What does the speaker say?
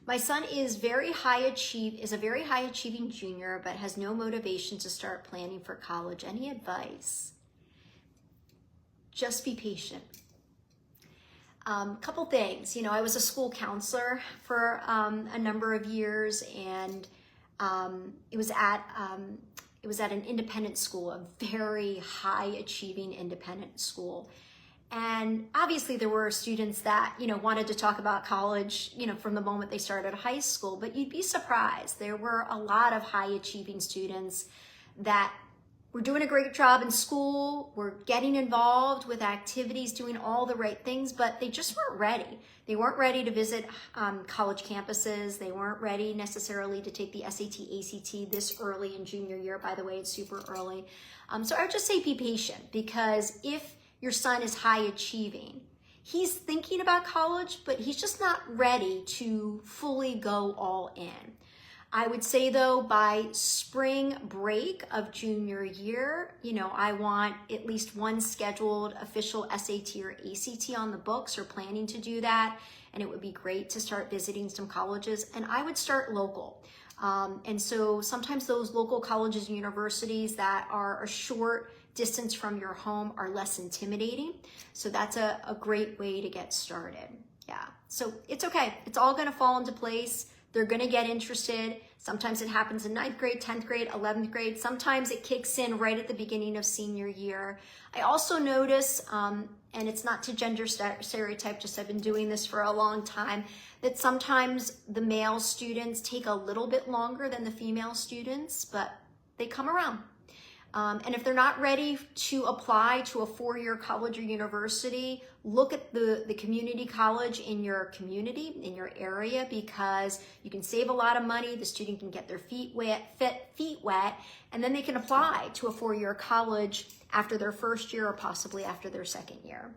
My son is a very high achieving junior, but has no motivation to start planning for college. Any advice? Just be patient. Couple things. I was a school counselor for a number of years, and it was at an independent school, a very high achieving independent school. And obviously there were students that, wanted to talk about college, from the moment they started high school, but you'd be surprised. There were a lot of high achieving students that were doing a great job in school, were getting involved with activities, doing all the right things, but they just weren't ready. They weren't ready to visit college campuses. They weren't ready necessarily to take the SAT, ACT this early in junior year. By the way, it's super early. So I would just say be patient, because if your son is high achieving, he's thinking about college, but he's just not ready to fully go all in. I would say though, by spring break of junior year, I want at least one scheduled official SAT or ACT on the books, or planning to do that. And it would be great to start visiting some colleges, and I would start local. And so sometimes those local colleges and universities that are a short distance from your home are less intimidating. So that's a great way to get started. Yeah, so it's okay. It's all gonna fall into place. They're gonna get interested. Sometimes it happens in 9th grade, 10th grade, 11th grade. Sometimes it kicks in right at the beginning of senior year. I also notice, and it's not to gender stereotype, just I've been doing this for a long time, that sometimes the male students take a little bit longer than the female students, but they come around. And if they're not ready to apply to a 4-year college or university, look at the community college in your community, in your area, because you can save a lot of money. The student can get their feet wet, and then they can apply to a 4-year college after their first year, or possibly after their second year.